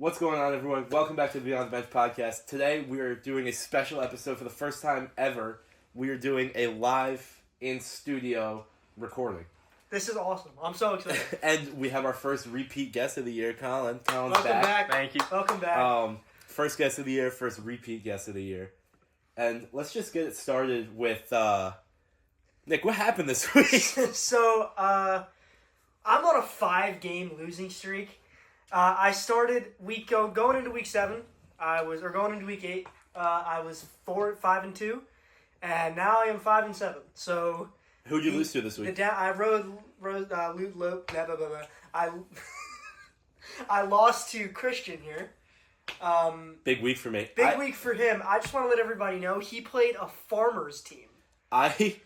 What's going on, everyone? Welcome back to the Beyond the Bench podcast. Today, we are doing a special episode for the first time ever. We are doing a live in-studio recording. This is awesome. I'm so excited. And we have our first repeat guest of the year, Colin. Colin's Welcome back. Thank you. Welcome back. First guest of the year, first repeat guest of the year. And let's just get it started with, Nick, what happened this week? So, I'm on a 5-game losing streak. I started going into week 7. Going into week 8. I was 5-2, and now I am 5-7. So Who'd you lose to this week? I lost to Christian here. Big week for me. Big week for him. I just want to let everybody know he played a farmers team. He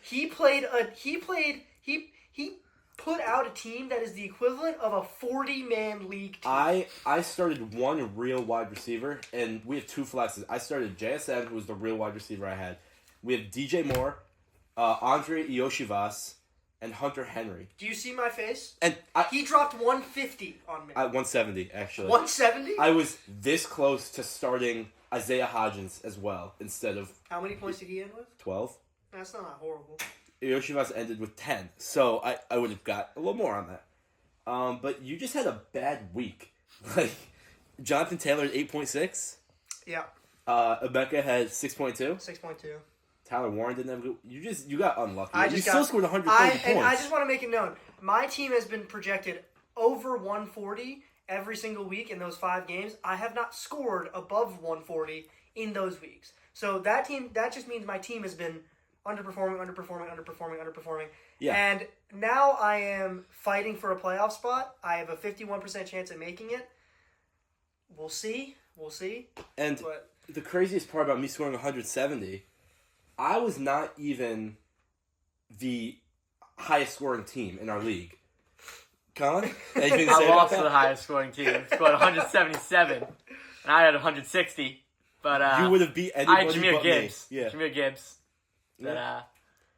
put out a team that is the equivalent of a 40-man league team. I started one real wide receiver, and we have two flexes. I started JSN, who was the real wide receiver I had. We have DJ Moore, Andre Yoshivas, and Hunter Henry. Do you see my face? And he dropped 150 on me. 170, actually. 170? I was this close to starting Isaiah Hodgins as well, instead of... How many points did he end with? 12. That's not horrible. Yoshivas ended with 10, so I would have got a little more on that. But you just had a bad week. Like, Jonathan Taylor at 8.6. Yeah. Emeka had 6.2. 6.2. Tyler Warren didn't have a good... You got unlucky. You still still scored 130 points. And I just want to make it known, my team has been projected over 140 every single week in those 5 games. I have not scored above 140 in those weeks. So that just means my team has been underperforming. Yeah. And now I am fighting for a playoff spot. I have a 51% chance of making it. We'll see. And the craziest part about me scoring 170, I was not even the highest scoring team in our league. Colin? I lost to the highest scoring team. Scored 177, and I had 160. But you would have beat anybody I had Jameer but Gibbs. me. Yeah. Jameer Gibbs. But,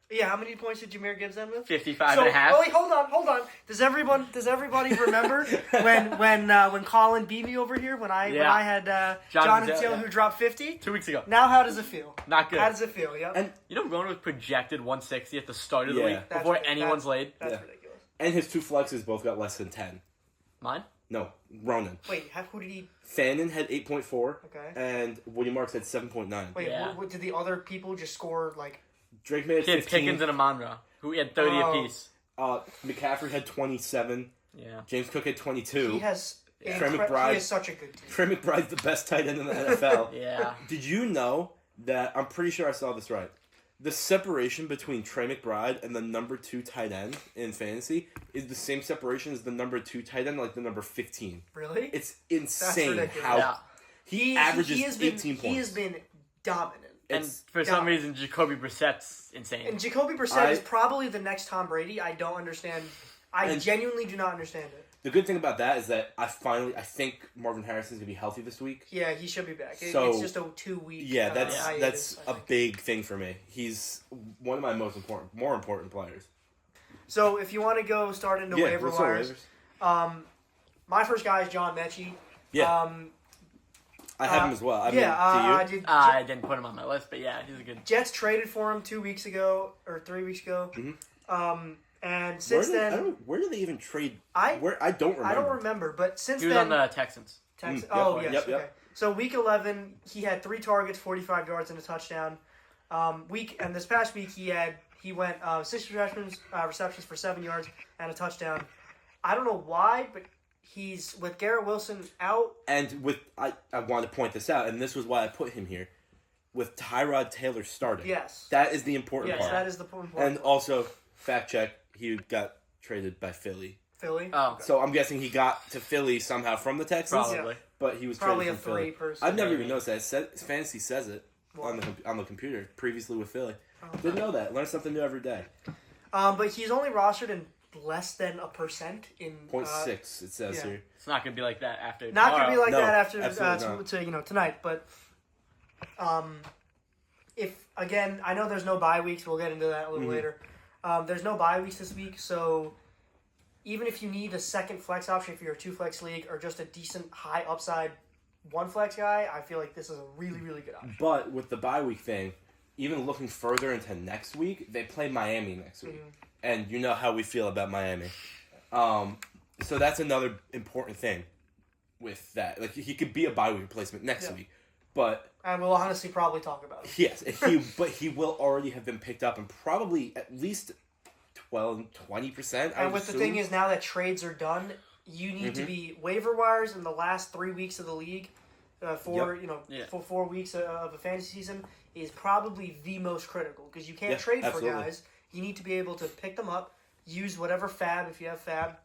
yeah, how many points did Jameer Gibbs end with? 55 and a half. Oh, wait, hold on. Does everybody remember when Colin beat me over here when I had Jonathan Taylor who dropped 50? 2 weeks ago. Now how does it feel? Not good. How does it feel? Yep. And you know Ronan was projected 160 at the start of the week That's before anyone's laid? That's ridiculous. And his two flexes both got less than 10. Mine? No, Ronan. Wait, who did he... Fannin had 8.4. Okay. And Woody Marks had 7.9. Wait, what did the other people just score, like... Drake made He had 15. Pickens and Amon-Ra, who had 30 apiece. McCaffrey had 27. Yeah. James Cook had 22. He has... Trey McBride. He is such a good team. Trey McBride's the best tight end in the NFL. Yeah. Did you know that, I'm pretty sure I saw this right, the separation between Trey McBride and the number 2 tight end in fantasy is the same separation as the number 2 tight end, like the number 15. Really? It's insane ridiculous. how he averages 18 points. He has been dominant. And for some reason, Jacoby Brissett's insane. And Jacoby Brissett is probably the next Tom Brady. I don't understand. I genuinely do not understand it. The good thing about that is that I think Marvin Harrison's going to be healthy this week. Yeah, he should be back. So, it's just a 2-week Yeah, that's hiatus, a big thing for me. He's one of my more important players. So if you want to go start into waiver wires, my first guy is John Mechie. Yeah. I have him as well. I didn't put him on my list, but yeah, he's a good... Jets traded for him 2 weeks ago, or 3 weeks ago. Mm-hmm. And since then... Where did they even trade? I don't remember. I don't remember, but since then... He was on the Texans. Yes. Yep. Okay. So week 11, he had 3 targets, 45 yards, and a touchdown. And this past week, he went 6 receptions for 7 yards and a touchdown. I don't know why, but he's with Garrett Wilson out. And I want to point this out, and this was why I put him here. With Tyrod Taylor starting. Yes. That is the important part. Yes, that is the important part. And also, fact check, he got traded by Philly. Oh. Okay. So I'm guessing he got to Philly somehow from the Texans. Probably. But he was probably traded from Philly. person. I've never even noticed that. Fantasy says it on the computer, previously with Philly. Didn't know that. Learn something new every day. But he's only rostered in less than 1% in 0.6 it says here. It's not gonna be like that after not tomorrow. gonna be like No, that absolutely after tonight. But if again, I know there's no bye weeks. We'll get into that a little later. There's no bye weeks this week, so even if you need a second flex option, if you're a 2-flex league or just a decent high upside one flex guy, I feel like this is a really, really good option. But with the bye week thing, even looking further into next week, they play Miami next week. And you know how we feel about Miami. So that's another important thing with that. Like, he could be a bye week replacement next week. But... And we'll honestly probably talk about it. Yes, but he will already have been picked up and probably at least 20%. And with the thing is, now that trades are done, you need to be waiver wires in the last 3 weeks of the league. For 4 weeks of a fantasy season is probably the most critical because you can't trade for guys. You need to be able to pick them up, use whatever fab if you have fab,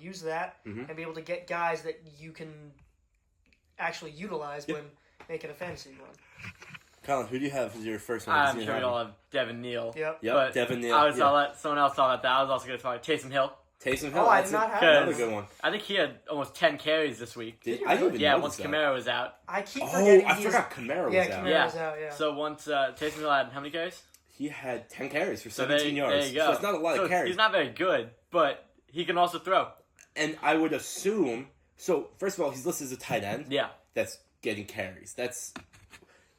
use that, and be able to get guys that you can actually utilize when making a fantasy run. Colin, who do you have as your first one? I'm sure we all have Devin Neal. Yep, But Devin Neal. I'll let someone else talk about that. I was also going to talk about Taysom Hill. Taysom Hill. Oh, I did not have another good one. I think he had almost 10 carries this week. I didn't even notice once that. Kamara was out. I keep forgetting. I forgot Kamara was out. Kamara was out, yeah. So once Taysom Hill had how many carries? He had 10 carries for 17 yards. There you go. So it's not a lot of carries. He's not very good, but he can also throw. And I would assume... So, first of all, he's listed as a tight end. Yeah. That's getting carries.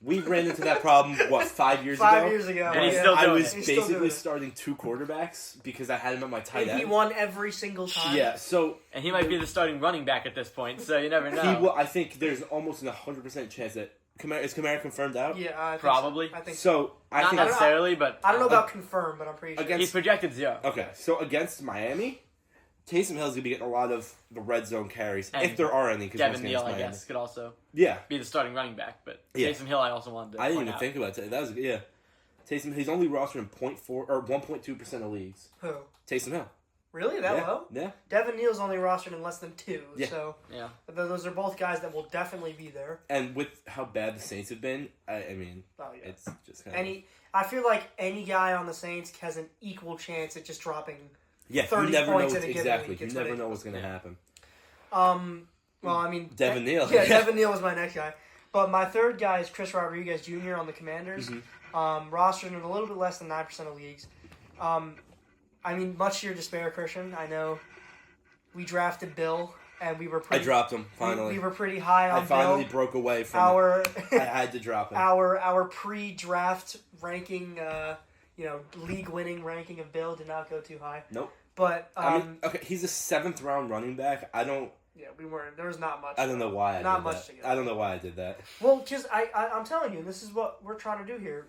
We ran into that problem, 5 years ago? 5 years ago. And he's still doing I was it. basically starting 2 quarterbacks because I had him at my tight end. And he won every single time. Yeah, so... And he might be the starting running back at this point, so you never know. I think there's almost an 100% chance that... Is Kamara confirmed out? Yeah, I think Probably. So. I think So, I Not think... necessarily, but... I don't know about confirmed, but I'm pretty sure. He's projected 0. Okay, so against Miami, Taysom Hill's going to be getting a lot of the red zone carries, And if there are any. Devin Neal, I guess, could also Yeah. be the starting running back, but Yeah. Taysom Hill I also wanted to I didn't point even out. think about it. That was yeah. Taysom, he's only rostered in 0.4 or 1.2% of leagues. Who? Taysom Hill. Really? That low? Yeah. Devin Neal's only rostered in less than 2. Yeah. So Yeah. those are both guys that will definitely be there. And with how bad the Saints have been, I mean, Oh, yeah. it's just kind of... I feel like any guy on the Saints has an equal chance at just dropping. Yeah, 30 you never know points what's, in a given exactly. week. You It's never know ridiculous. what's going to happen. Well, I mean... Devin Neal. Yeah, Devin Neal was my next guy. But my third guy is Chris Rodriguez Jr. on the Commanders. Rostered in a little bit less than 9% of leagues. I mean, much to your despair, Christian, I know we drafted Bill, and we were pretty... I dropped him, finally. We were pretty high on I finally Bill. broke away from Our I had to drop him. our pre-draft ranking, league-winning ranking of Bill did not go too high. Nope. But I mean, okay, he's a 7th round running back. yeah, we weren't. There was not much. I don't know why I Not did much that. to go. I don't know why I did that. Well, because I'm telling you, this is what we're trying to do here.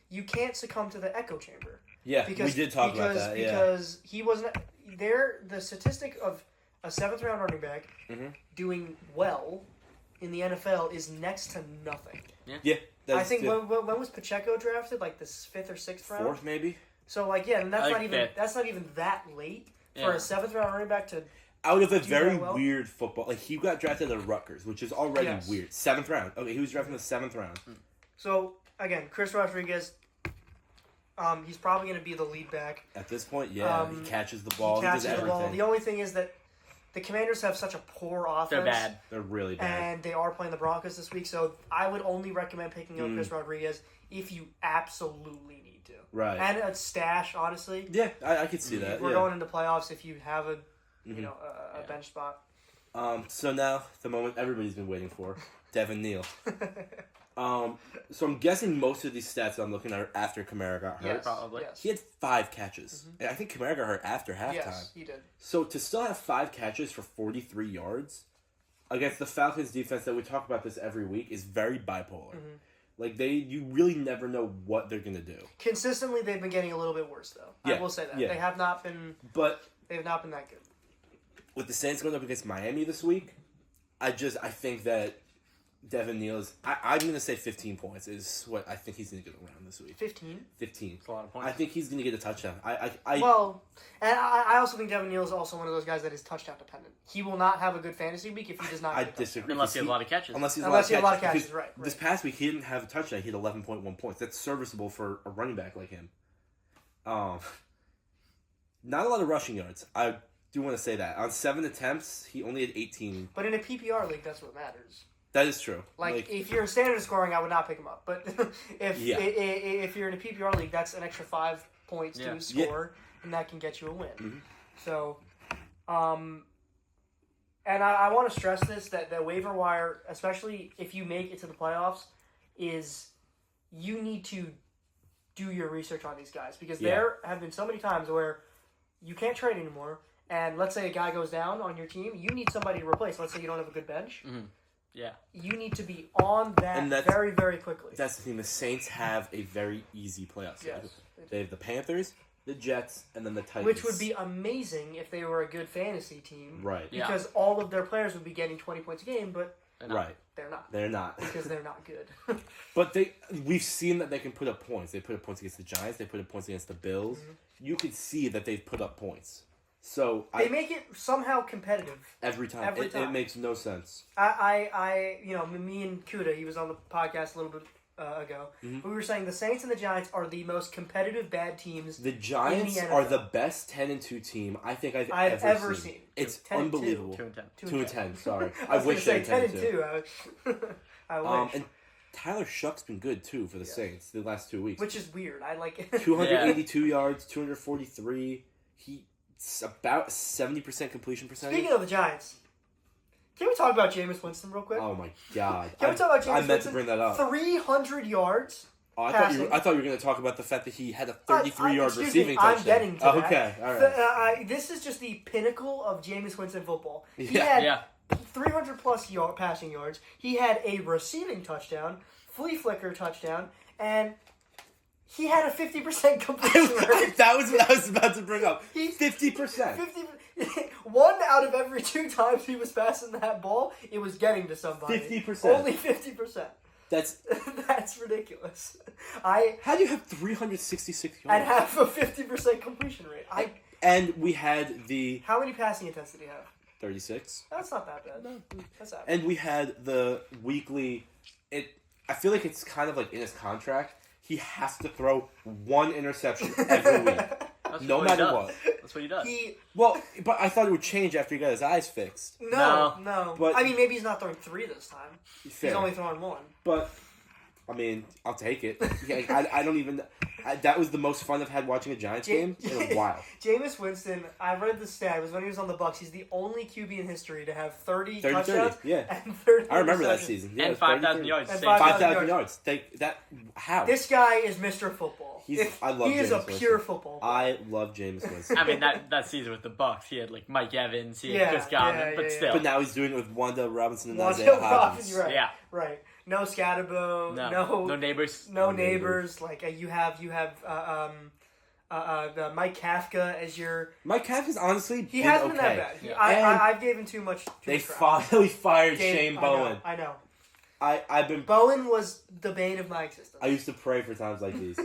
You can't succumb to the echo chamber. Yeah, we did talk about that. Yeah. Because he wasn't there. The statistic of a 7th round running back doing well in the NFL is next to nothing. Yeah. I think when was Pacheco drafted? Like the 5th or 6th round. 4th maybe. So and that's like not even 5th. That's not even that late for a 7th round running back to. Out of a do very that well. weird football, like he got drafted at Rutgers, which is already Yes. weird. 7th round. Okay, he was drafted in the 7th round. So again, Chris Rodriguez. He's probably going to be the lead back. At this point, yeah, he catches the ball. He catches does the everything. ball. The only thing is that the Commanders have such a poor offense. They're bad. They're really bad. And they are playing the Broncos this week, so I would only recommend picking up Chris Rodriguez if you absolutely need to. Right. And a stash, honestly. Yeah, I could see that. We're yeah. going into playoffs if you have a bench spot. So now, the moment everybody's been waiting for, Devin Neal. So I'm guessing most of these stats I'm looking at are after Kamara got hurt. Yes, probably. Yes. He had 5 catches. And I think Kamara got hurt after halftime. Yes, he did. So to still have 5 catches for 43 yards against the Falcons defense that we talk about this every week is very bipolar. Like you really never know what they're gonna do. Consistently, they've been getting a little bit worse, though. Yeah, I will say that yeah. they have not been. But They have not been that good. with the Saints going up against Miami this week, I think that Devin Neal is... I'm going to say 15 points is what I think he's going to get around this week. 15. 15. That's a lot of points. I think he's going to get a touchdown. Well, and I also think Devin Neal is also one of those guys that is touchdown dependent. He will not have a good fantasy week if he does not. I get a touchdown. disagree. Unless he has a lot of catches. Unless he has Unless he has a lot of catches. right. This past week, he didn't have a touchdown. He had 11.1 points. That's serviceable for a running back like him. Not a lot of rushing yards. I do want to say that. On 7 attempts, he only had 18. But in a PPR league, that's what matters. That is true. Like if you're in standard scoring, I would not pick him up. But if you're in a PPR league, that's an extra 5 points to score, and that can get you a win. So, And I want to stress this, that the waiver wire, especially if you make it to the playoffs, is you need to do your research on these guys. Because there have been so many times where you can't trade anymore, and let's say a guy goes down on your team, you need somebody to replace. Let's say you don't have a good bench. Mm-hmm. Yeah. You need to be on that very, very quickly. That's the thing. The Saints have a very easy playoff schedule. Yes. They have the Panthers, the Jets, and then the Titans. Which would be amazing if they were a good fantasy team. Right. Because all of their players would be getting 20 points a game, but right. They're not. They're not. Because they're not good. But we've seen that they can put up points. They put up points against the Giants. They put up points against the Bills. Mm-hmm. You could see that they've put up points. So they make it somehow competitive. Every time. It makes no sense. Me and Kuda, he was on the podcast a little bit ago. Mm-hmm. We were saying the Saints and the Giants are the most competitive bad teams. The Giants are the best 10-2 team I think I've ever seen. It's unbelievable. 2-10. Sorry, I wish they were 10-2. I wish. And Tyler Shuck's been good too for the Saints the last 2 weeks, which is weird. I like it. 282 yards, 243. He's about 70% completion percentage. Speaking of the Giants. Can we talk about Jameis Winston real quick? Oh my God! Can we talk about Jameis Winston? I meant to bring that up. 300 yards. Oh, I thought you were going to talk about the fact that he had a 33-yard receiving touchdown. I'm getting to that. Okay, all right. This is just the pinnacle of Jameis Winston football. He had 300-plus passing yards. He had a receiving touchdown, flea flicker touchdown, and he had a 50% completion rate. That was what I was about to bring up. 50%. 1 out of every 2 times he was passing that ball, it was getting to somebody. 50%. Only 50%. That's ridiculous. How do you have 366 yards? And have a 50% completion rate. And we had the... How many passing attempts did he have? 36. That's not that bad. No, that's average. And we had the weekly... I feel like it's kind of like in his contract. He has to throw 1 interception every week. No matter what. That's what he does. But I thought it would change after he got his eyes fixed. No. But I mean, maybe he's not throwing 3 this time. Fair. He's only throwing 1. But, I mean, I'll take it. I don't even... that was the most fun I've had watching a Giants game in a while. Jameis Winston, I read the stat. It was when he was on the Bucs. He's the only QB in history to have 30 touchdowns. 30, yeah. And 30 I remember that season. Yeah, and 5,000 yards. And 5,000 yards. How? This guy is Mr. Football. I love He Jameis is a Winston. pure football player. I love Jameis Winston. I mean, that season with the Bucs, he had like Mike Evans, he had Chris Godwin, but still. But now he's doing it with WAN'DALE Robinson and Isaiah Hodgins. Right. No Scatterbo. No neighbors. No neighbors. Like you have Mike Kafka as your. Mike Kafka's honestly he hasn't been that bad. I've given too much. They finally fired Shane Bowen. I know. I've been. Bowen was the bane of my existence. I used to pray for times like these.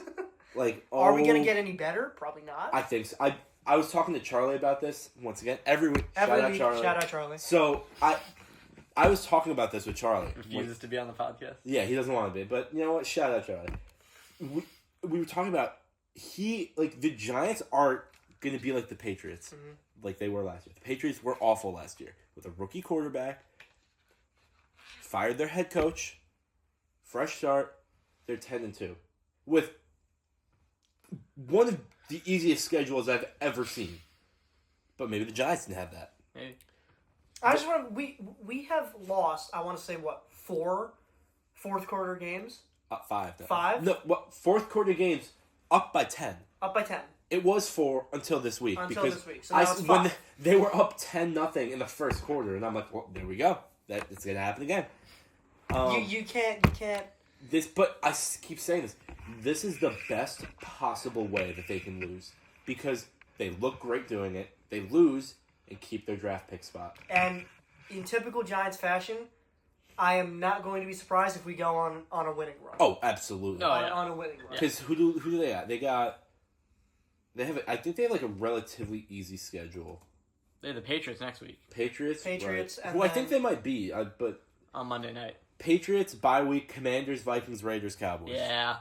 Are we gonna get any better? Probably not. I think so. I was talking to Charlie about this once again every week. Shout out Charlie. So I was talking about this with Charlie. Refuses to be on the podcast. Yeah, he doesn't want to be. But you know what? Shout out Charlie. We were talking about the Giants are going to be like the Patriots, like they were last year. The Patriots were awful last year with a rookie quarterback. Fired their head coach. Fresh start. They're 10-2 with one of the easiest schedules I've ever seen. But maybe the Giants didn't have that. Maybe. I just want we have lost. I want to say 4 fourth quarter games. 5. 5. No, fourth quarter games up by 10. Up by 10. It was 4 until this week. So now it's 5. When they were up 10-0 in the first quarter, and I'm like, well, there we go. It's gonna happen again. You can't. But I keep saying this. This is the best possible way that they can lose because they look great doing it. They lose and keep their draft pick spot. And in typical Giants fashion, I am not going to be surprised if we go on a winning run. Oh, absolutely. On a winning run. Because who do they got? I think they have like a relatively easy schedule. They have the Patriots next week. Patriots, right. And who I think they might be, but on Monday night. Patriots, bye week, Commanders, Vikings, Raiders, Cowboys. Yeah,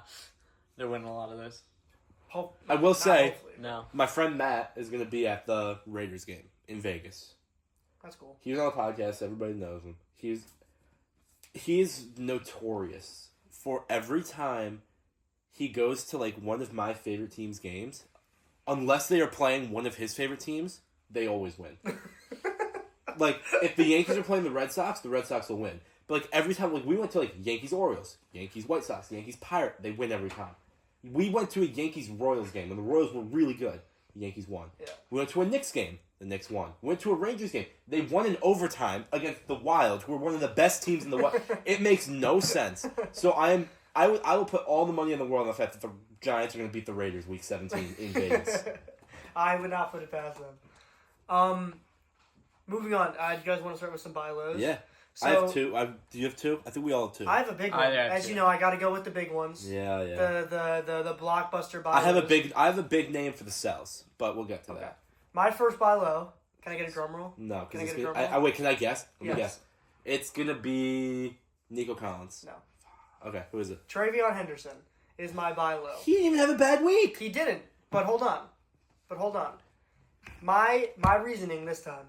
they're winning a lot of those. I will say, no. My friend Matt is going to be at the Raiders game in Vegas. That's cool. He was on the podcast. Everybody knows him. He is notorious for every time he goes to like one of my favorite teams' games, unless they are playing one of his favorite teams, they always win. like if the Yankees are playing the Red Sox will win. But like every time, like we went to like Yankees Orioles, Yankees White Sox, Yankees Pirate, they win every time. We went to a Yankees Royals game and the Royals were really good. The Yankees won. Yeah. We went to a Knicks game. The Knicks won. We went to a Rangers game. They won in overtime against the Wild, who are one of the best teams in the world. It makes no sense. So I will put all the money in the world on the fact that the Giants are going to beat the Raiders Week 17 in Vegas. I would not put it past them. Moving on. Do you guys want to start with some buy lows? Yeah. So, I have two. Do you have two? I think we all have two. I have a big one. As you know, I got to go with the big ones. Yeah. The blockbuster buy I have lows. a big name for the sells, but we'll get to that. My first buy low. Can I get a drum roll? No, Can I because get a drum roll? wait. Can I guess? Let me Yes. guess. It's gonna be Nico Collins. No. Okay, who is it? Travion Henderson is my buy low. He didn't even have a bad week. He didn't. But hold on. My reasoning this time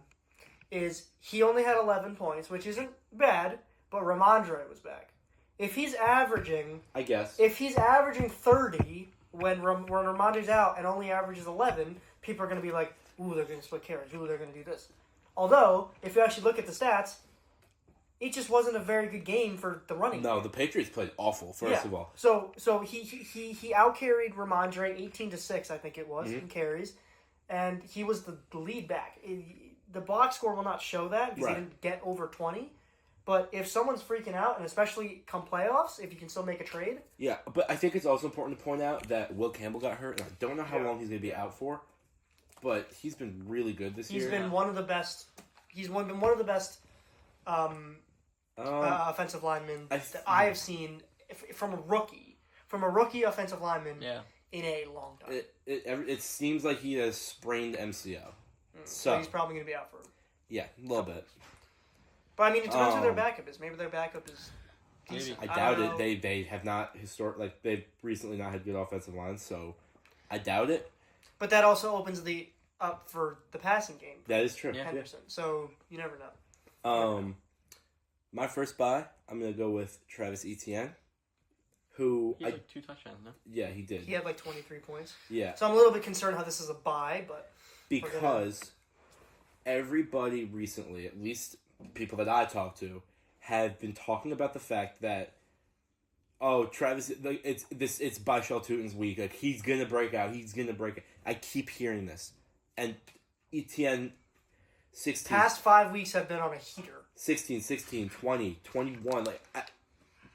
is he only had 11 points, which isn't bad, but Ramondre was back. If he's averaging 30 when Ramondre's out and only averages 11, people are going to be like, ooh, they're going to split carries. Ooh, they're going to do this. Although, if you actually look at the stats, it just wasn't a very good game for the running game. No, the Patriots played awful, first of all. So he out-carried Ramondre 18-6, I think it was, in carries, and he was the lead back. The box score will not show that because he didn't get over 20. But if someone's freaking out, and especially come playoffs, if you can still make a trade. Yeah, but I think it's also important to point out that Will Campbell got hurt, and I don't know how long he's going to be out for, but he's been really good this year. He's been one of the best. He's been one of the best offensive linemen that I have seen from a rookie offensive lineman in a long time. It seems like he has sprained MCO. So he's probably going to be out for. Yeah, a little bit. But I mean, it depends who their backup is. Maybe their backup is decent. I doubt it. They have not they've recently not had good offensive lines, so I doubt it. But that also opens up for the passing game. That is true. Henderson. So you never know. My first buy, I'm gonna go with Travis Etienne, who he had like 2 touchdowns, no? Yeah, he did. He had like 23 points. Yeah. So I'm a little bit concerned how this is a buy, but because everybody recently, at least people that I talked to, have been talking about the fact that Travis, like it's Bashal Tutin's week. Like he's gonna break out. I keep hearing this, and Etienne, 16. Past 5 weeks have been on a heater. 16, 20, 21.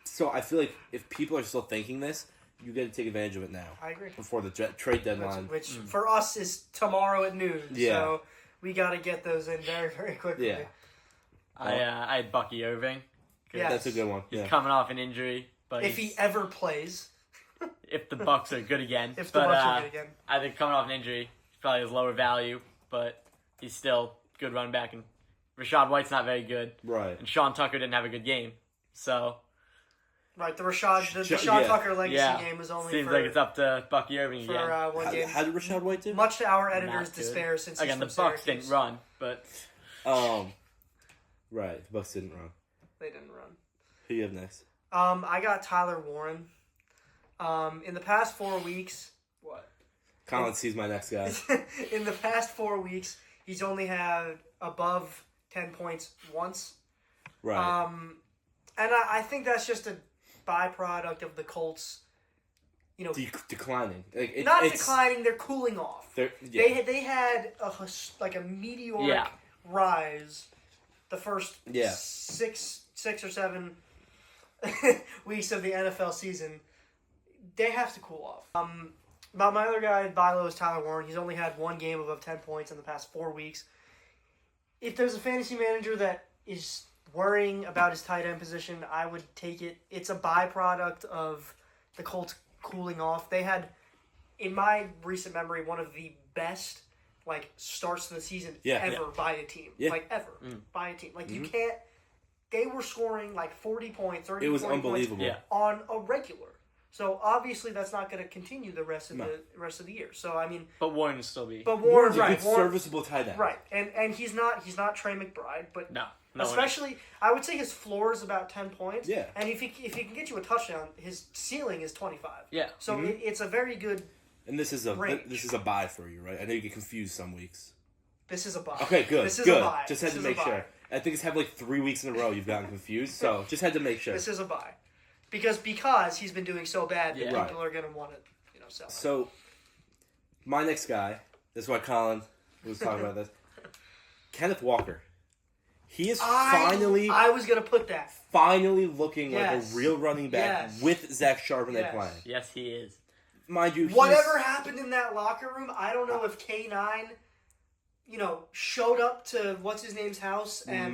So I feel like if people are still thinking this, you got to take advantage of it now. I agree. Before the trade deadline, which for us is tomorrow at noon. Yeah. So we got to get those in very, very quickly. Yeah. I had Bucky Irving. Yes. That's a good one. He's coming off an injury, but if he ever plays, if the Bucks are good again, if the Bucks are good again, I think coming off an injury, he probably has lower value, but he's still good running back. And Rashad White's not very good, right? And Sean Tucker didn't have a good game, so right. The Sean Tucker legacy game was only seems like it's up to Bucky Irving again. One game. How did Rashad White do? Much to our editor's despair, since again he's the from Bucks Syracuse. didn't run, but right, the Bucks didn't run. They didn't run. Who you have next? I got Tyler Warren. In the past 4 weeks, Collins sees my next guy. In the past 4 weeks, he's only had above 10 points once. Right. And I think that's just a byproduct of the Colts. Declining. Declining. They're cooling off. They had a meteoric rise the first 6 or 7 weeks of the NFL season. They have to cool off. My other guy, Bilo, is Tyler Warren. He's only had 1 game above 10 points in the past 4 weeks. If there's a fantasy manager that is worrying about his tight end position, I would take it. It's a byproduct of the Colts cooling off. They had, in my recent memory, one of the best starts to the season ever by a team. Ever by a team. You can't. They were scoring 40 points, 30 It was 40 unbelievable. points on a regular. So obviously that's not going to continue the rest of the year. So I mean, but Warren will still be. But Warren's a good serviceable tight end, right? And he's not Trey McBride, but no especially I would say his floor is about 10 points. Yeah. And if he can get you a touchdown, his ceiling is 25. Yeah. So it's a very good. And this is a buy for you, right? I know you get confused some weeks. This is a bye. Okay, good. This is good. a bye. Just had This to is a make bye. sure. I think it's had like 3 weeks in a row you've gotten confused, so just had to make sure. This is a bye. Because he's been doing so bad that Yeah. people are going to want to, sell him. So, my next guy, this is why Colin was talking about this. Kenneth Walker. He is finally I was going to put that. looking like a real running back with Zach Charbonnet playing. Yes, he is. Mind you, Whatever happened in that locker room, I don't know if K9, showed up to what's his name's house and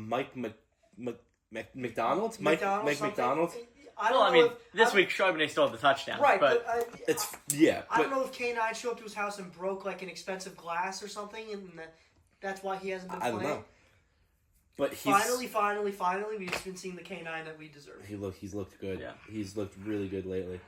Mike McDonald? Mike McDonald? I don't Well, I know mean, this week Charbonnet still had the touchdown. right, but I don't know if K9 showed up to his house and broke like an expensive glass or something, and that's why he hasn't been playing. I don't know. But Finally, we've been seeing the K9 that we deserve. He's looked good. Yeah. He's looked really good lately.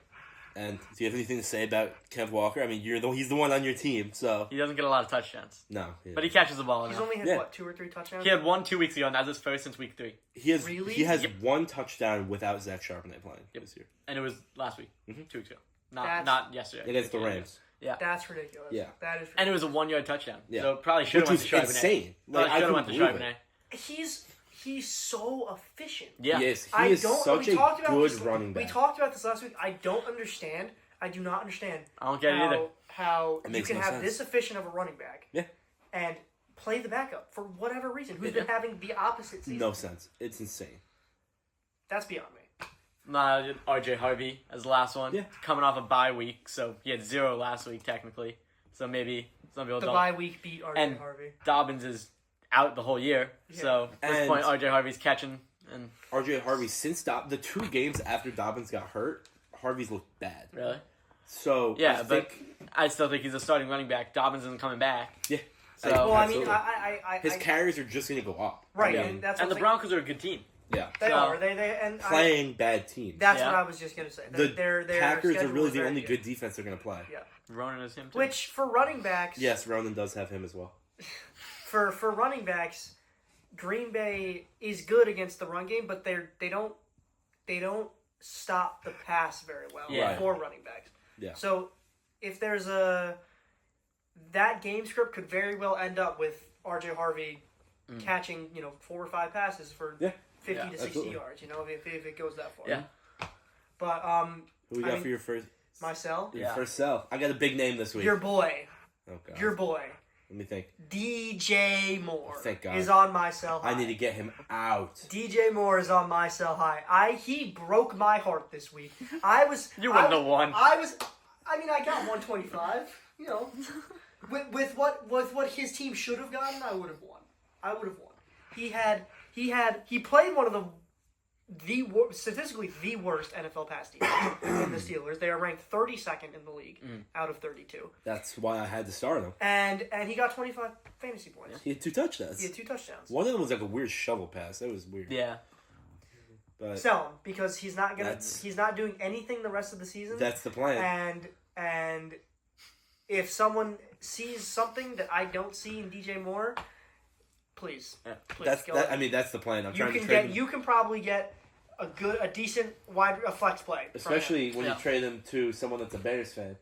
And do you have anything to say about Kenneth Walker? I mean, he's the one on your team, so he doesn't get a lot of touchdowns. no. But he catches the ball He's now. only had 2 or 3 touchdowns. He had 1 2 weeks ago, and that's his first since week 3. He has Really? he has one touchdown without Zach Charbonnet playing this year And it was last week, 2 weeks ago. Not That's- yesterday. against the Rams. That's ridiculous. Yeah. That is ridiculous. And it was a 1-yard touchdown. Yeah. So probably should have Which went to was Charbonnet. insane. Like, Probably I should have couldn't went to believe Charbonnet. it. He's so efficient. Yeah. He is. He I is don't. such we a talked about good this, running back. We talked about this last week. I don't understand. I do not understand. I don't get it either. How It you makes can no have sense. this efficient of a running back. Yeah. And play the backup for whatever reason. Who's Yeah. been having the opposite season? No sense. It's insane. That's beyond me. RJ Harvey as the last one. Yeah. Coming off a bye week, so he had 0 last week technically. So maybe some people The don't. bye week beat RJ And Harvey. Dobbins is out the whole year. Yeah. So at this And- point, RJ Harvey's catching. And RJ Harvey, since the 2 games after Dobbins got hurt, Harvey's looked bad. really, So yeah, I but think I still think he's a starting running back. Dobbins isn't coming back. yeah. So- Well, I Absolutely. mean, his carries are just going to go up. right, I mean, and that's And what the Broncos are a good team. yeah. they so- are. They Playing bad teams. That's Yeah. what I was just gonna say. The Their Packers are schedule really is the very only good defense they're going to play. Yeah. Ronan is him too. Which for running backs, Yes, Ronan does have him as well. for running backs, Green Bay is good against the run game, but they don't stop the pass very well Yeah. for running backs. Yeah. So if there's that game script could very well end up with RJ Harvey catching 4 or 5 passes for Yeah. 50 Yeah, to 60 absolutely. yards. If it goes that far. Yeah. But Who we I got mean, for your first myself, Yeah. first sell? I got a big name this week. your boy, oh god. your boy. Let me think. DJ Moore Thank God. is on my sell high. I need to get him out. DJ Moore is on my sell high. He broke my heart this week. I was You wouldn't have won. I got 125. With what his team should have gotten, I would have won. He played one of the statistically the worst NFL pass teams in the Steelers. They are ranked 32nd in the league out of 32. That's why I had to start him. And he got 25 fantasy points. He had 2 touchdowns. He had 2 touchdowns. One of them was like a weird shovel pass. That was weird. Yeah. But Sell him because he's not That's- he's not doing anything the rest of the season. that's the plan. And if someone sees something that I don't see in DJ Moore, please go. That's the plan. I'm trying to trade him. You can probably get a decent a flex play. from him. Especially when Yeah. you trade him to someone that's a Bears fan.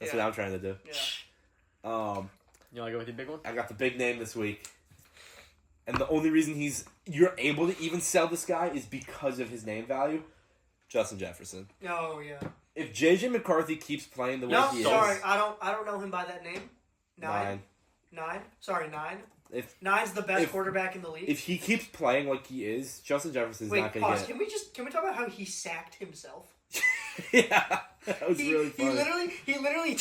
That's Yeah. what I'm trying to do. Yeah. You want to go with your big one? I got the big name this week. And the only reason you're able to even sell this guy is because of his name value. Justin Jefferson. Oh yeah. If JJ McCarthy keeps playing the way No, he sorry, is, I don't know him by that name. 9. Sorry, 9. If 9's the best if- quarterback in the league. if he keeps playing like he is, Justin Jefferson's Wait, not going pause. to Can we talk about how he sacked himself? get. Yeah, that was really funny. He literally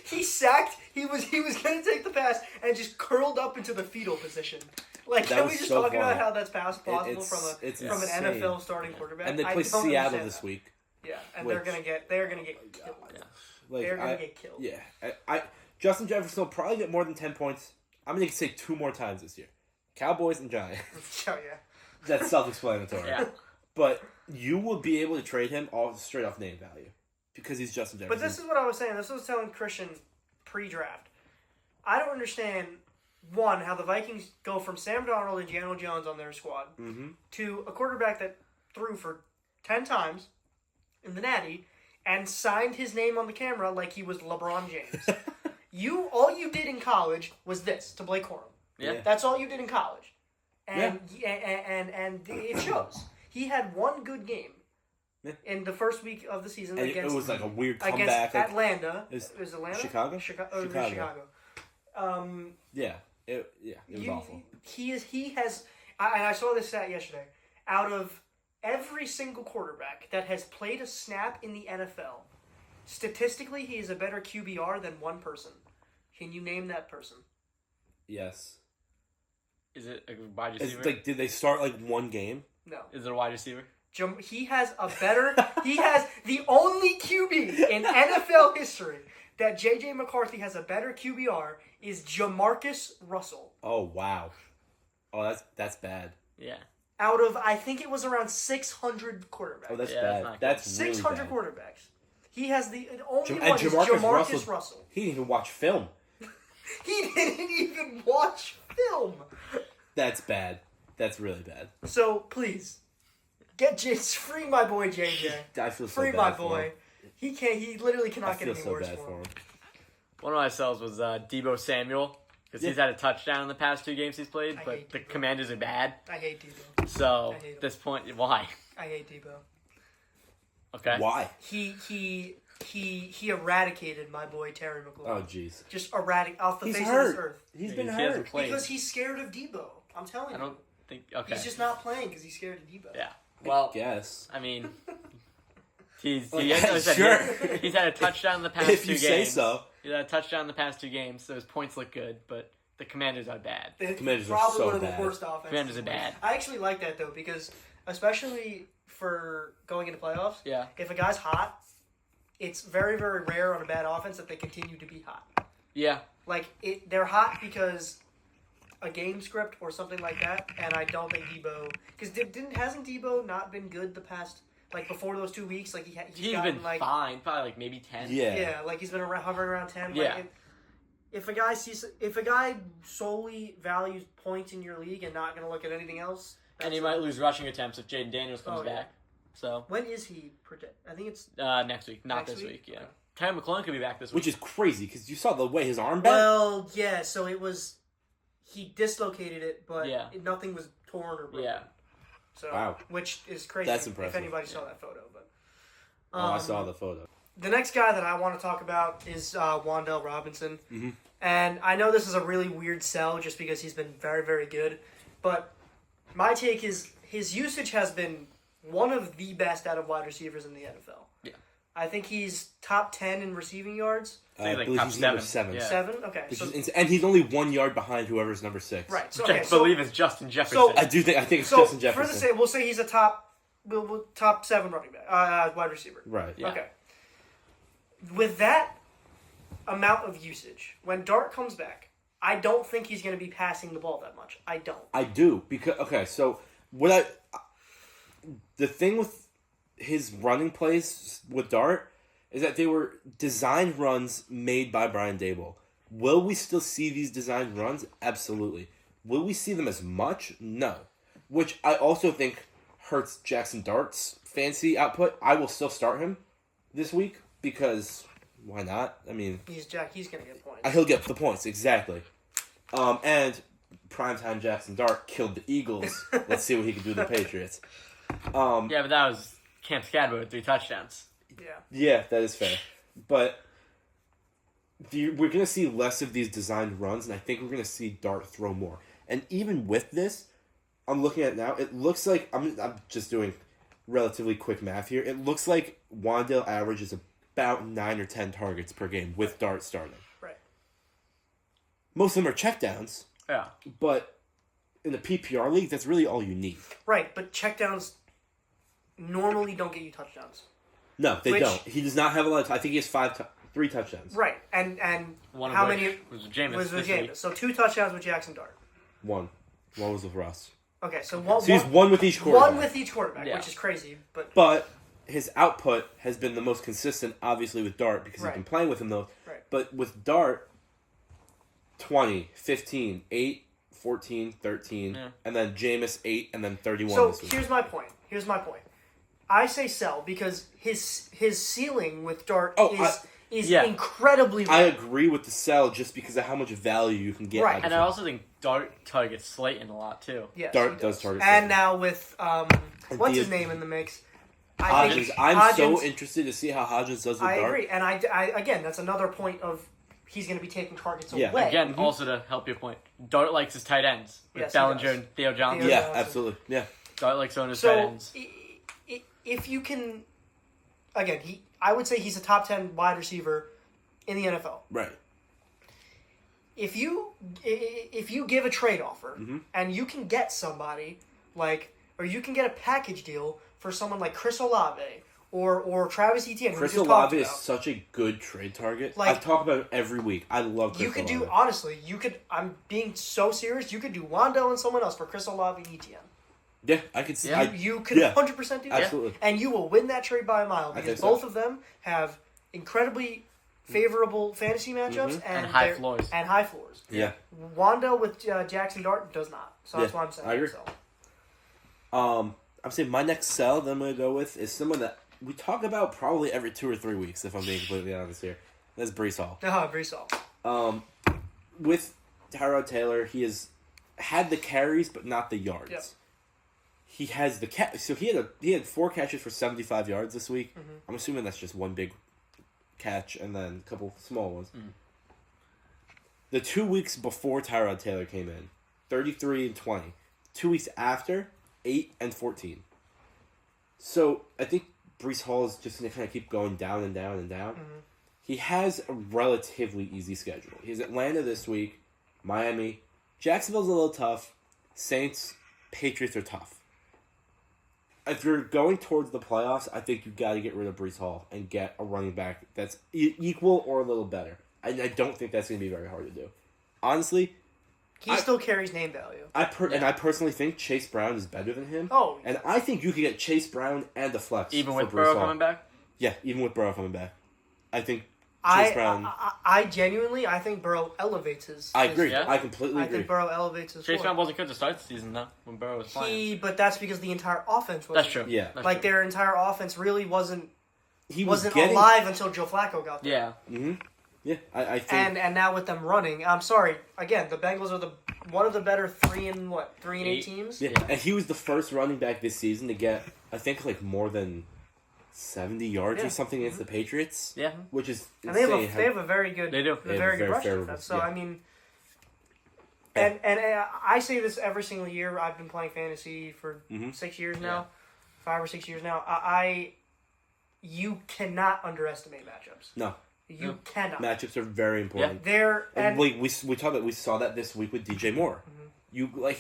he sacked. He was gonna take the pass and just curled up into the fetal position. Like, That can was we just so talk about funny. how that's possible It's from an insane. NFL starting quarterback? And they I play don't Seattle understand this that. week. Yeah, and which- they're gonna get killed. Like, They're gonna get killed. Yeah, Justin Jefferson will probably get more than 10 points. I'm going to say 2 more times this year. Cowboys and Giants. Oh yeah. That's self-explanatory. Yeah. But you will be able to trade him all straight off name value because he's Justin Jefferson. But this is what I was saying. This was telling Christian pre-draft. I don't understand, one, how the Vikings go from Sam Darnold and Daniel Jones on their squad to a quarterback that threw for 10 times in the Natty and signed his name on the camera like he was LeBron James. All you did in college was this to Blake Corum. Yeah. That's all you did in college, and it shows. He had one good game in the first week of the season And against. It was like a weird comeback Against Atlanta. It was Atlanta? Chicago? Chicago. Yeah. It was awful. I saw this stat yesterday. Out of every single quarterback that has played a snap in the NFL, statistically, he is a better QBR than one person. Can you name that person? Yes. Is it a wide receiver? Did they start like one game? No. Is it a wide receiver? He has the only QB in NFL history that J.J. McCarthy has a better QBR is Jamarcus Russell. Oh, wow. Oh, that's bad. Yeah. Out of, I think it was around 600 quarterbacks. Oh, that's Yeah, bad. That's really 600 bad. quarterbacks. He has the only And one is Jamarcus Russell. He didn't even watch film. He didn't even watch film. That's bad. That's really bad. So, please, free my boy JJ. I feel so Free bad my for boy. him. He literally I cannot get feel any so worse bad for for him. him. One of my sells was Debo Samuel, because he's had a touchdown in the past 2 games he's played, I but hate the Debo. Commanders are bad. I hate Debo. So, I hate him. at this point, why? I hate Debo. Okay. Why? He eradicated my boy Terry McLaurin. Oh, jeez. Just off the He's face hurt. of this earth. He's He been hasn't hurt. played. Because he's scared of Debo. I'm telling I you. don't think. Okay. He's just not playing because he's scared of Debo. Yeah. Well, Yes. I mean, he's Like, sure. sure. He's had a touchdown in the past If 2 you games. say so. He's had a touchdown in the past 2 games, so his points look good, but the Commanders are bad. It's Commanders are probably so one of bad. the worst offenses. Commanders are bad. I actually like that though because especially for going into playoffs, Yeah. if a guy's hot, it's very very rare on a bad offense that they continue to be hot. Yeah. Like they're hot because a game script or something like that, and I don't think Debo because hasn't Debo not been good the past like before those 2 weeks? Like He's gotten, been like fine, probably like maybe 10. Yeah. like he's been hovering around 10. Yeah. Like, if a guy solely values points in your league and not going to look at anything else, And he might lose rushing attempts if Jaden Daniels comes Oh, yeah. back. So When is he projected? I think it's next week, not Next this week? week. Yeah. Okay. Terry McLaurin could be back this week. Which is crazy because you saw the way his arm bent. well, yeah. So it was he dislocated it, but Yeah. nothing was torn or broken. Yeah. So Wow. which is crazy. That's impressive. If anybody saw that photo, but I saw the photo. the next guy that I want to talk about is WAN'DALE Robinson. Mm-hmm. And I know this is a really weird sell just because he's been very, very good. But my take is his usage has been one of the best out of wide receivers in the NFL. Yeah. I think he's top 10 in receiving yards. I think, like, believe top he's number 7. 7. Yeah. 7? Okay. Which So, is and he's only 1 yard behind whoever's number 6. right. So, Which okay, I so, believe is Justin Jefferson. So- I think it's so Justin for Jefferson. the sake, we'll say he's a top 7 running back, wide receiver. Right. Yeah. Okay. With that amount of usage, when Dart comes back, I don't think he's going to be passing the ball that much. I don't. I do because so the thing with his running plays with Dart is that they were designed runs made by Brian Dable. Will we still see these designed runs? Absolutely. Will we see them as much? No. Which I also think hurts Jackson Dart's fancy output. I will still start him this week because why not? I mean, He's going to get points. he'll get the points, exactly. And primetime Jackson Dart killed the Eagles. Let's see what he can do to the Patriots. Yeah, but that was Cam Scadbo with 3 touchdowns. Yeah. Yeah, that is fair. But we're going to see less of these designed runs, and I think we're going to see Dart throw more. And even with this, I'm looking at it now, it looks like, I'm just doing relatively quick math here, it looks like WAN'DALE averages about 9 or 10 targets per game with Dart starting. Right. Most of them are checkdowns, Yeah. but in a PPR league, that's really all you need. Right, but checkdowns normally don't get you touchdowns. No, they Which- don't. He does not have a lot of I think he has 3 touchdowns. Right, and One of how which many was Jameis was with this week. Jameis? So 2 touchdowns with Jackson Dart. One was with Russ. Okay, so one, So he's one with each quarterback. one with each quarterback, Yeah. which is crazy. But his output has been the most consistent, obviously, with Dart because Right. he's been playing with him, though. Right. But with Dart, 20, 15, 8, 14, 13, Yeah. and then Jameis 8, and then 31 So this week. here's my point. I say sell because his ceiling with Dart Oh, is Yeah. incredibly low. I agree with the sell just because of how much value you can get. Right. out And of I him. also think Dart targets Slayton a lot too. Yes, Dart he does target And Slayton. now with what's his Diaz- name in the mix? Hodgins. I'm Hodgins, so interested to see how Hodgins does with I Dart. agree, and I again, that's another point of he's going to be taking targets Yeah. away. Again, also to help your point, Dart likes his tight ends with Yes, he Bellinger does. and Theo Johnson. Theo Yeah, Johnson. absolutely. Yeah. Dart likes owning his tight So ends. if you can, again, I would say he's a top 10 wide receiver in the NFL. Right. If you give a trade offer Mm-hmm. and you can get somebody or you can get a package deal for someone like Chris Olave or Travis Etienne, Chris who we just talked Olave is about, such a good trade target. Like- I talk about it every week. I love Chris you could Olave. do honestly. I'm being so serious. You could do WAN'DALE and someone else for Chris Olave and Etienne. Yeah, I could see. Yeah. You could yeah. 100% do that, Absolutely. and you will win that trade by a mile think because so. both of them have incredibly favorable fantasy matchups And high they're- floors. And high floors. Yeah. WAN'DALE with Jackson Dart does not. So that's Yeah, what I'm saying. I agree. So. I'm saying my next sell that I'm going to go with is someone that we talk about probably every 2 or 3 weeks, if I'm being completely honest here. That's Breece Hall. Breece Hall. With Tyrod Taylor, he has had the carries, but not the yards. Yep. He has the so he had 4 catches for 75 yards this week. Mm-hmm. I'm assuming that's just one big catch and then a couple small ones. The 2 weeks before Tyrod Taylor came in, 33 and 20. 2 weeks after, 8 and 14. So I think Breece Hall is just going to kind of keep going down and down and down. Mm-hmm. He has a relatively easy schedule. He's Atlanta this week, Miami, Jacksonville's a little tough, Saints, Patriots are tough. If you're going towards the playoffs, I think you've got to get rid of Breece Hall and get a running back that's equal or a little better. I don't think that's going to be very hard to do. Honestly, He still carries name value. and I personally think Chase Brown is better than him. Oh, And I think you could get Chase Brown and the flex Even for with Breece Burrow Hall. coming back? Yeah, even with Burrow coming back. I think Chase Brown... I genuinely, I think Burrow elevates his. I agree. Yeah. I completely I agree. think Burrow elevates his. Chase floor. Brown wasn't good to start the season, though, when Burrow was playing. But that's because the entire offense was. That's true. Yeah. That's Like true. their entire offense really wasn't He was wasn't getting... alive until Joe Flacco got there. Yeah. Mm-hmm. Yeah, I think... And now with them running, I'm sorry. Again, the Bengals are one of the better 3 and 8 8. teams. Yeah, and he was the first running back this season to get, I think, like more than 70 yards Yeah. or something against the Patriots. Yeah. Which is And they insane. have a very good They do. a They have very a good very rush favorable, defense. So yeah. I mean, and I say this every single year. I've been playing fantasy for Mhm. 6 years now, 5 or 6 years now. You cannot underestimate matchups. No, You cannot. matchups are very important. They're And and we talked about, we saw that this week with DJ Moore. Mm-hmm.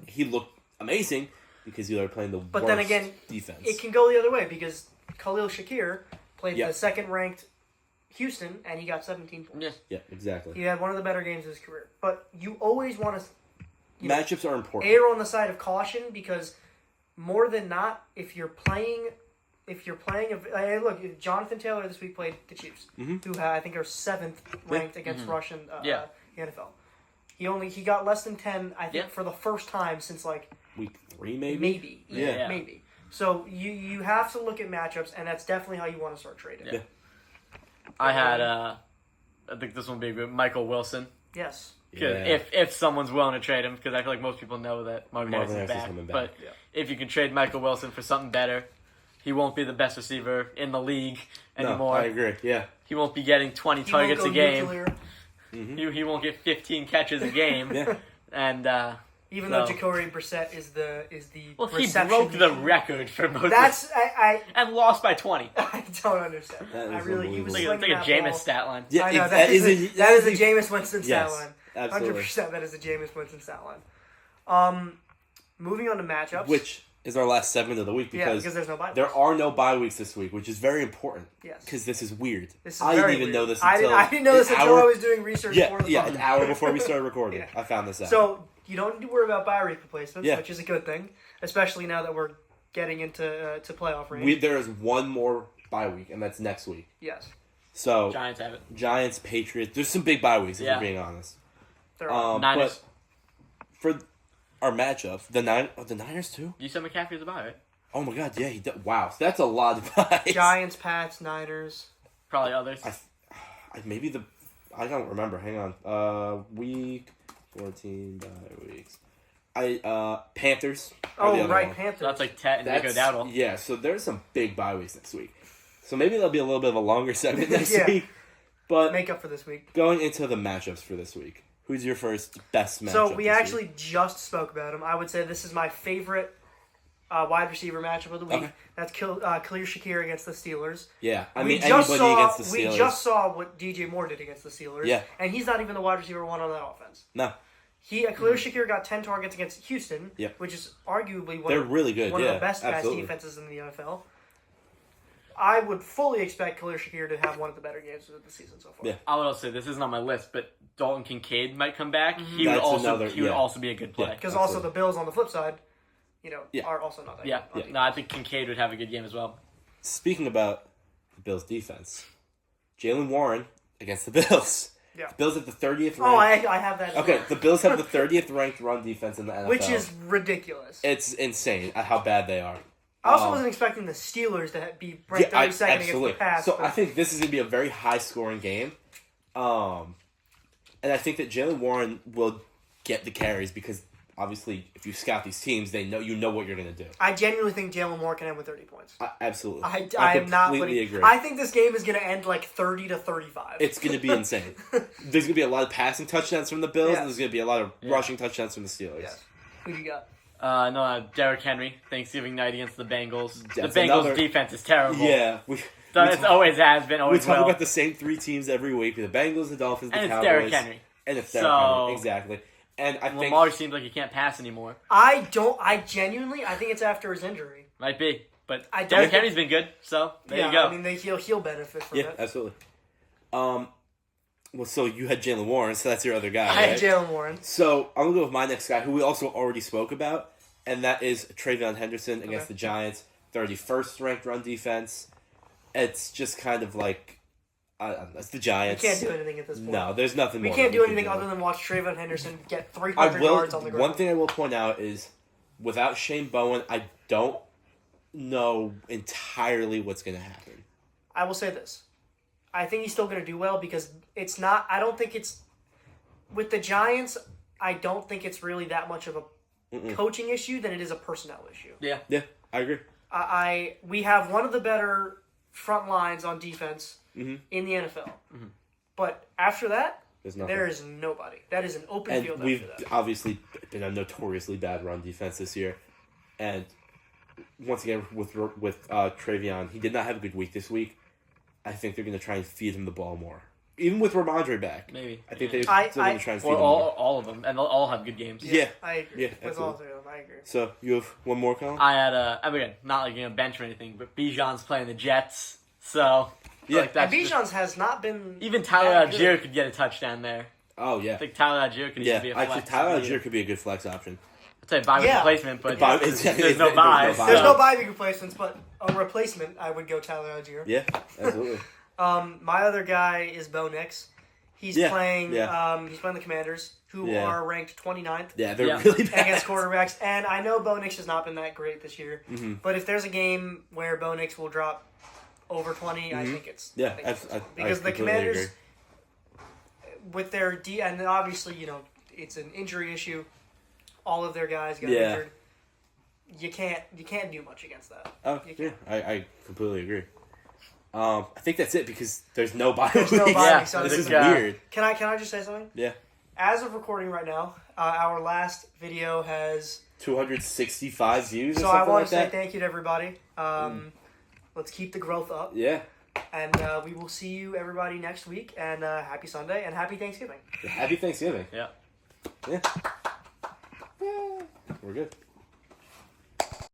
He looked amazing because you are playing the But worst then again, defense. it can go the other way because Khalil Shakir played Yeah. the second ranked Houston and he got 17 points. Yeah. Yeah, exactly. He had one of the better games of his career. But you always want to Matchups are important. err on the side of caution because more than not, if you're playing, look, Jonathan Taylor this week played the Chiefs, who I think are 7th ranked against Russian Yeah. NFL. He got less than 10, I think, Yeah. for the first time since like Week 3, maybe? maybe, Yeah. maybe. So you have to look at matchups, and that's definitely how you want to start trading. Yeah. I had, I think this one will be good, Michael Wilson. Yes. 'Cause Yeah. If someone's willing to trade him, because I feel like most people know that Marvin Marvin Harris is Harris is back. coming But back. Yeah. if you can trade Michael Wilson for something better, he won't be the best receiver in the league anymore. No, I agree. Yeah. He won't be getting 20 He won't targets go a game. nuclear, He won't get 15 catches a game. Yeah. And even So- though Jacory Brissett is the well, he reception broke the machine. record for most. That's and lost by 20. I don't understand. That I is really he was It's unbelievable. like a slinging that Jameis ball. stat line. Yeah, I know, that is that is a Jameis Winston stat Yes, line. absolutely. 100% that is a Jameis Winston stat line. Moving on to matchups. Which is our last segment of the week yeah, because because there's no bye. there are no bye weeks this week, which is very important. Yes. Because this is weird. This is I very didn't even weird. know this I until didn't know this an until hour- I was doing research for the Yeah, pod. an hour before we started recording. Yeah. I found this out. So you don't need to worry about bye week replacements, Yeah. which is a good thing, especially now that we're getting into to playoff range. there is one more bye week, and that's next week. Yes, So Giants have it. Giants, Patriots. There's some big bye weeks, if Yeah. we're being honest. there are. Niners. But for our matchup, the Niners too. You said McCaffrey's a buy, right? Oh my God, yeah, he did. Wow, so that's a lot of buys. Giants, Pats, Niners. Probably others. I don't remember. Hang on. Week 14 bye weeks. Panthers. are the Oh, other right, one. Panthers. So that's like Tet and Nico Dowdle. Yeah, so there's some big bye weeks next week. So maybe there'll be a little bit of a longer segment next Yeah. week. But Make up for this week. going into the matchups for this week, who's your first best matchup? So we this actually week? just spoke about him. I would say this is my favorite wide receiver matchup of the week. Okay. That's Khalil Shakir against the Steelers. Yeah, I We mean just anybody against the Steelers. We just saw what DJ Moore did against the Steelers. Yeah. And he's not even the wide receiver one on that offense. No, Khalil Shakir got 10 targets against Houston, Yeah. which is arguably they're really good. one Yeah, of the best pass absolutely. defenses in the NFL. I would fully expect Khalil Shakir to have one of the better games of the season so far. Yeah. I would also say this isn't on my list, but Dalton Kincaid might come back. He That's would another- he would yeah. also be a good play. Yeah. Because also Absolutely. the Bills on the flip side, Yeah. are also not that Yeah, good. no, I think Kincaid would have a good game as well. Speaking about the Bills' defense, Jalen Warren against the Bills. Yeah. The Bills have the 30th Oh, ranked. I have that. as Okay, well. the Bills have the 30th ranked run defense in the NFL. Which is ridiculous. It's insane at how bad they are. I also wasn't expecting the Steelers to be ranked 32nd against the pass. So but I think this is going to be a very high-scoring game. And I think that Jalen Warren will get the carries because obviously if you scout these teams, you know what you're going to do. I genuinely think Jalen Moore can end with 30 points. Absolutely. I am not completely putting. agree. I think this game is going to end like 30-35. It's going to be insane. There's going to be a lot of passing touchdowns from the Bills, Yes. and there's going to be a lot of Yeah. rushing touchdowns from the Steelers. Yes. Who do you got? Derrick Henry, Thanksgiving night against the Bengals. That's the Bengals' another- defense is terrible. Yeah. It always has been, We always talk will. about the same three teams every week: the Bengals, the Dolphins, the And it's Cowboys, Derrick Henry. and it's So- Derrick Henry. Exactly. And I think Lamar seems like he can't pass anymore. I genuinely, I think it's after his injury. Might be. But I don't Derrick think- Henry's been good, so there yeah, you go. I mean, he'll benefit from yeah, it. absolutely. Well, so you had Jalen Warren, so that's your other guy, I right? had Jalen Warren. So I'm gonna go with my next guy, who we also already spoke about, and that is Travion Henderson against the Giants. 31st ranked run defense. It's just kind of like, it's the We Giants. can't do anything at this point. No, there's nothing We more can't that do can anything other than watch Trayvon Henderson get I 300 will. yards on the ground. One thing I will point out is, without Shane Bowen, I don't know entirely what's going to happen. I will say this. I think he's still going to do well because it's not. I don't think it's with the Giants. I don't think it's really that much of a coaching issue than it is a personnel issue. Yeah. Yeah, I agree. We have one of the better front lines on defense Mm-hmm. in the NFL, but after that, There's nothing. there is nobody. That is an open field And we've after that. obviously been a notoriously bad run defense this year. And once again, with Travion, he did not have a good week this week. I think they're going to try and feed him the ball more. Even with Ramondre back. Maybe. I think they're I- still going to try and feed Or him more. all of them, and they'll all have good games. Yeah. I agree. Yeah, With all absolutely. three of them, I agree. So, you have one more, Colin? I had again, not like bench or anything, but Bijan's playing the Jets, so Yeah. like that's And just- Bijan's has not been even Tyler that Algier good. could get a touchdown there. Oh, yeah. I think Tyler Algier could Yeah, even be a flex. actually, Tyler Algier could be a good flex option. I'd say buy with Yeah. replacement, but Buy- there's exactly. no There's no buys. buy. There's so- no bye week replacements, but a replacement, I would go Tyler Algier. Yeah, absolutely. My other guy is Bo Nix. He's Yeah, playing. yeah. He's playing the Commanders, who Yeah. are ranked 29th Yeah, they're Yeah. really bad. against quarterbacks. And I know Bo Nix has not been that great this year, but if there's a game where Bo Nix will drop over 20, I think it's Yeah, I think it's- I because the completely Commanders agree. with their and then obviously it's an injury issue. All of their guys got Yeah. injured. You can't do much against that. Oh, You yeah, can't. I completely agree. I think that's it because there's no bye There's no weeks. bye Yeah, week, so This is Yeah. weird. Can I just say something? Yeah. As of recording right now, our last video has. 265 views or So I something want like to say that. thank you to everybody. Let's keep the growth up, Yeah. and we will see you everybody next week. And happy Sunday and happy Thanksgiving. Happy Thanksgiving. Yeah. Yeah. We're good.